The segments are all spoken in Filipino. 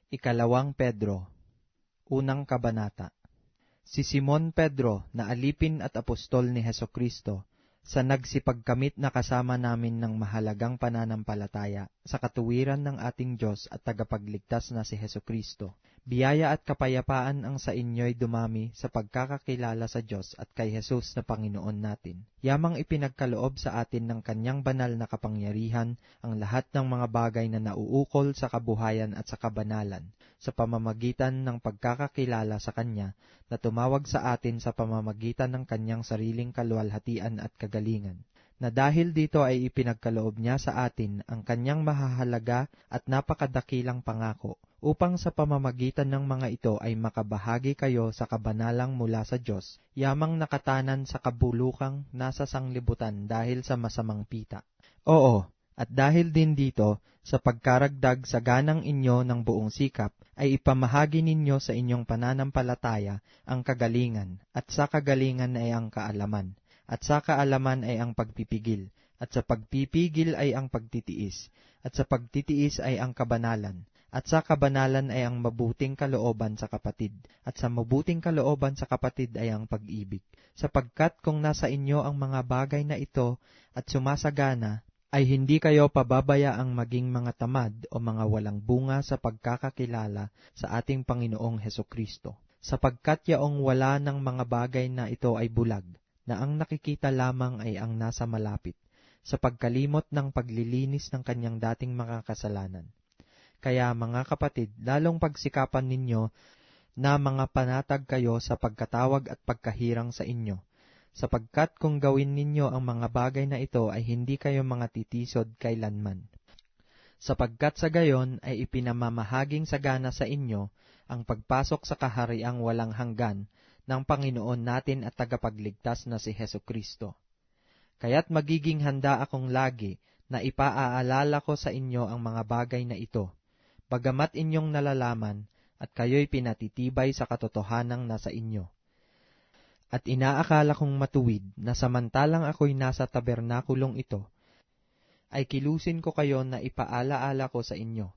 Ikalawang Pedro, Unang Kabanata. Si Simon Pedro na alipin at apostol ni Hesukristo, sa nagsipagkamit na kasama namin ng mahalagang pananampalataya sa katuwiran ng ating Diyos at tagapagligtas na si Hesukristo. Biyaya at kapayapaan ang sa inyo'y dumami sa pagkakakilala sa Diyos at kay Jesus na Panginoon natin. Yamang ipinagkaloob sa atin ng Kanyang banal na kapangyarihan ang lahat ng mga bagay na nauukol sa kabuhayan at sa kabanalan, sa pamamagitan ng pagkakakilala sa Kanya na tumawag sa atin sa pamamagitan ng Kanyang sariling kaluwalhatian at kagalingan, na dahil dito ay ipinagkaloob niya sa atin ang Kanyang mahahalaga at napakadakilang pangako, upang sa pamamagitan ng mga ito ay makabahagi kayo sa kabanalang mula sa Diyos, yamang nakatanan sa kabulukang nasa sanglibutan dahil sa masamang pita. Oo, at dahil din dito, sa pagkaragdag sa ganang inyo ng buong sikap, ay ipamahagi ninyo sa inyong pananampalataya ang kagalingan, at sa kagalingan ay ang kaalaman, at sa kaalaman ay ang pagpipigil, at sa pagpipigil ay ang pagtitiis, at sa pagtitiis ay ang kabanalan, at sa kabanalan ay ang mabuting kalooban sa kapatid, at sa mabuting kalooban sa kapatid ay ang pag-ibig. Sapagkat kung nasa inyo ang mga bagay na ito at sumasagana, ay hindi kayo pababayaang maging mga tamad o mga walang bunga sa pagkakakilala sa ating Panginoong Hesukristo. Sapagkat yaong wala ng mga bagay na ito ay bulag, na ang nakikita lamang ay ang nasa malapit, sa pagkalimot ng paglilinis ng kanyang dating mga kasalanan. Kaya mga kapatid, lalong pagsikapan ninyo na mga panatag kayo sa pagkatawag at pagkahirang sa inyo, sapagkat kung gawin ninyo ang mga bagay na ito ay hindi kayo mga titisod kailanman. Sapagkat sa gayon ay ipinamamahaging sagana sa inyo ang pagpasok sa kahariang walang hanggan ng Panginoon natin at tagapagligtas na si Hesukristo. Kaya't magiging handa akong lagi na ipaaalala ko sa inyo ang mga bagay na ito, bagamat inyong nalalaman at kayo'y pinatitibay sa katotohanang nasa inyo. At inaakala kong matuwid na samantalang ako'y nasa tabernakulong ito, ay kilusin ko kayo na ipaalaala ko sa inyo.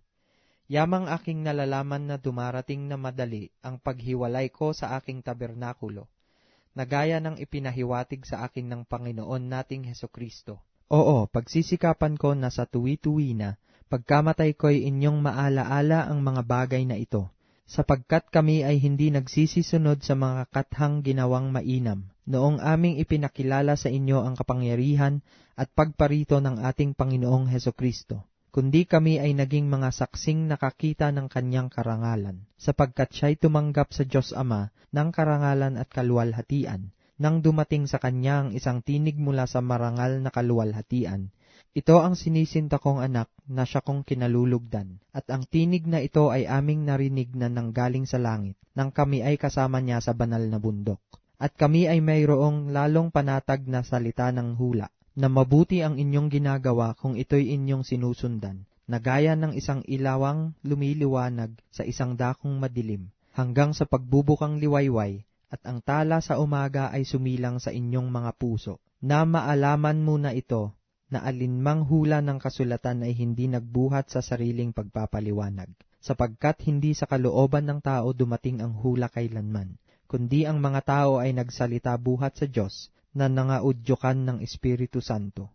Yamang aking nalalaman na dumarating na madali ang paghiwalay ko sa aking tabernakulo, na gaya ng ipinahiwatig sa akin ng Panginoon nating Hesukristo. Oo, pagsisikapan ko na sa tuwi-tuwi na, pagkamatay ko'y inyong maalaala ang mga bagay na ito, sapagkat kami ay hindi nagsisisunod sa mga kathang ginawang mainam, noong aming ipinakilala sa inyo ang kapangyarihan at pagparito ng ating Panginoong Hesukristo, kundi kami ay naging mga saksing nakakita ng kanyang karangalan, sapagkat siya'y tumanggap sa Diyos Ama ng karangalan at kaluwalhatian, nang dumating sa kanya ang isang tinig mula sa marangal na kaluwalhatian. Ito ang sinisinta kong anak na siya kong kinalulugdan, at ang tinig na ito ay aming narinig na nanggaling sa langit, nang kami ay kasama niya sa banal na bundok. At kami ay mayroong lalong panatag na salita ng hula, na mabuti ang inyong ginagawa kung ito'y inyong sinusundan, na gaya ng isang ilawang lumiliwanag sa isang dakong madilim, hanggang sa pagbubukang liwayway, at ang tala sa umaga ay sumilang sa inyong mga puso, na maalaman mo na ito, na alinmang hula ng kasulatan ay hindi nagbuhat sa sariling pagpapaliwanag, sapagkat hindi sa kalooban ng tao dumating ang hula kailanman, kundi ang mga tao ay nagsalita buhat sa Diyos na nangaudyukan ng Espiritu Santo.